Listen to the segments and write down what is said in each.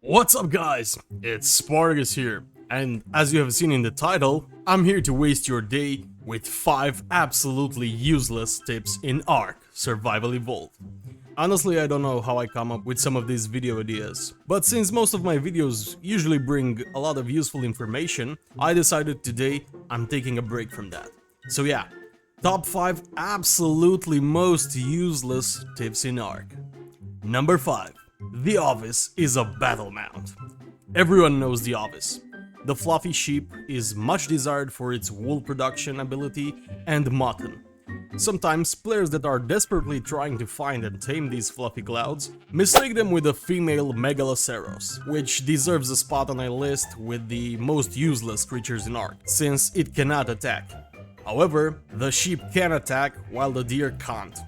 What's up guys, it's Spargus here, and as you have seen in the title, I'm here to waste your day with 5 absolutely useless tips in Ark Survival Evolved. Honestly, I don't know how I come up with some of these video ideas, but since most of my videos usually bring a lot of useful information, I decided today I'm taking a break from that. So yeah, top 5 absolutely most useless tips in Ark. Number 5. The Office is a battle mount. Everyone knows the Office. The fluffy sheep is much desired for its wool production ability and mutton. Sometimes players that are desperately trying to find and tame these fluffy clouds mistake them with a female Megaloceros, which deserves a spot on a list with the most useless creatures in Ark, since it cannot attack. However, the sheep can attack while the deer can't.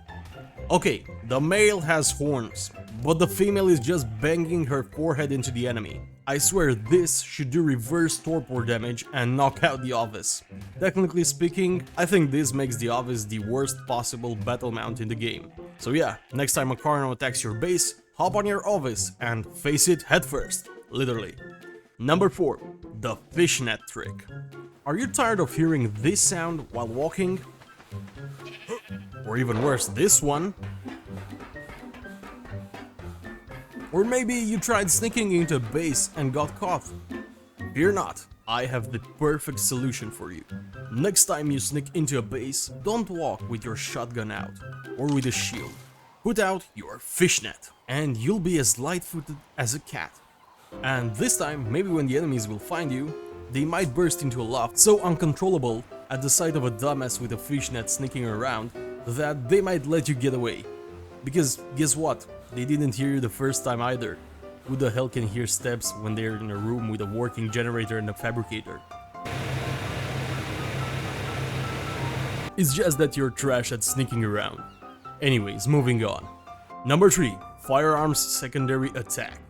Okay, the male has horns, but the female is just banging her forehead into the enemy. I swear this should do reverse torpor damage and knock out the Office. Technically speaking, I think this makes the Office the worst possible battle mount in the game. So yeah, next time a Carno attacks your base, hop on your Office and face it headfirst, literally. Number 4. The Fishnet Trick. Are you tired of hearing this sound while walking? Or even worse, this one? Or maybe you tried sneaking into a base and got caught. Fear not, I have the perfect solution for you. Next time you sneak into a base, don't walk with your shotgun out, or with a shield. Put out your fishnet, and you'll be as light-footed as a cat. And this time, maybe when the enemies will find you, they might burst into a loft so uncontrollable at the sight of a dumbass with a fishnet sneaking around that they might let you get away. Because guess what? They didn't hear you the first time either. Who the hell can hear steps when they're in a room with a working generator and a fabricator? It's just that you're trash at sneaking around. Anyways, moving on. Number 3. Firearms secondary attack.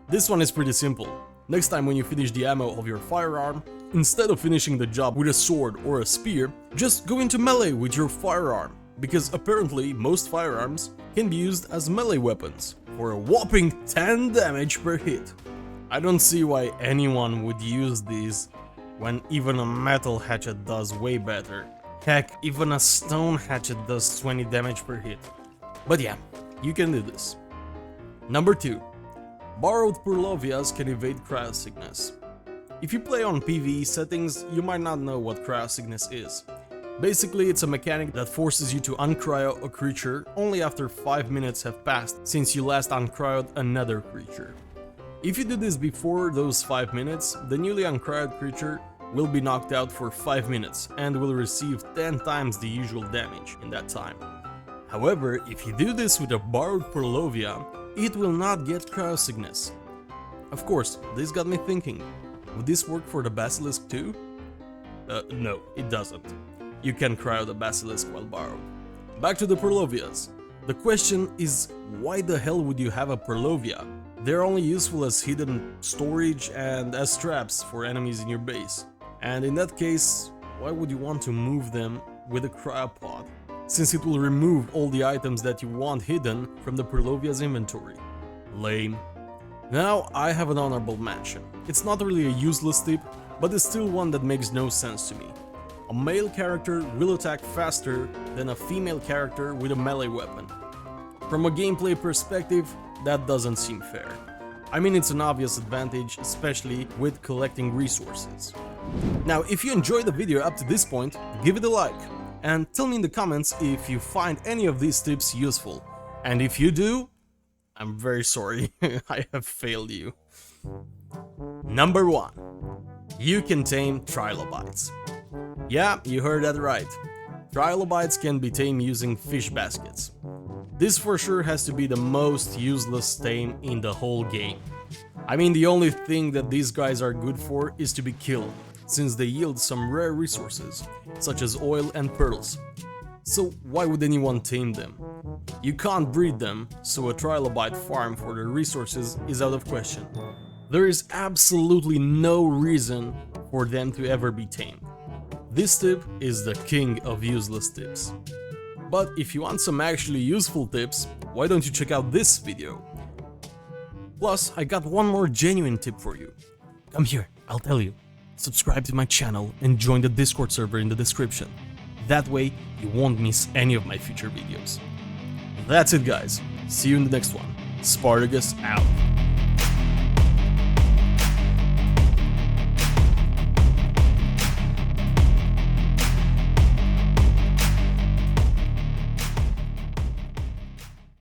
This one is pretty simple. Next time when you finish the ammo of your firearm, instead of finishing the job with a sword or a spear, just go into melee with your firearm. Because apparently most firearms can be used as melee weapons for a whopping 10 damage per hit. I don't see why anyone would use these when even a metal hatchet does way better. Heck, even a stone hatchet does 20 damage per hit. But yeah, you can do this. Number 2. Borrowed Prolovias can evade cryosickness. If you play on PvE settings, you might not know what cryosickness is. Basically, it's a mechanic that forces you to uncryo a creature only after 5 minutes have passed since you last uncryoed another creature. If you do this before those 5 minutes, the newly uncryoed creature will be knocked out for 5 minutes and will receive 10 times the usual damage in that time. However, if you do this with a borrowed Prolovia, it will not get cryosickness. Of course, this got me thinking, would this work for the Basilisk too? No, it doesn't. You can cryo the Basilisk while borrowed. Back to the Prolovias. The question is, why the hell would you have a Prolovia? They're only useful as hidden storage and as traps for enemies in your base. And in that case, why would you want to move them with a cryopod? Since it will remove all the items that you want hidden from the Prolovia's inventory. Lame. Now I have an honorable mention. It's not really a useless tip, but it's still one that makes no sense to me. A male character will attack faster than a female character with a melee weapon. From a gameplay perspective, that doesn't seem fair. I mean, it's an obvious advantage, especially with collecting resources. Now, if you enjoyed the video up to this point, give it a like. And tell me in the comments if you find any of these tips useful. And if you do, I'm very sorry, I have failed you. Number 1. You can tame Trilobites. Yeah, you heard that right. Trilobites can be tamed using fish baskets. This for sure has to be the most useless tame in the whole game. I mean, the only thing that these guys are good for is to be killed, since they yield some rare resources, such as oil and pearls. So why would anyone tame them? You can't breed them, so a Trilobite farm for the resources is out of question. There is absolutely no reason for them to ever be tamed. This tip is the king of useless tips. But if you want some actually useful tips, why don't you check out this video? Plus, I got one more genuine tip for you. Come here, I'll tell you. Subscribe to my channel and join the Discord server in the description. That way, you won't miss any of my future videos. That's it guys, see you in the next one. Spartacus out.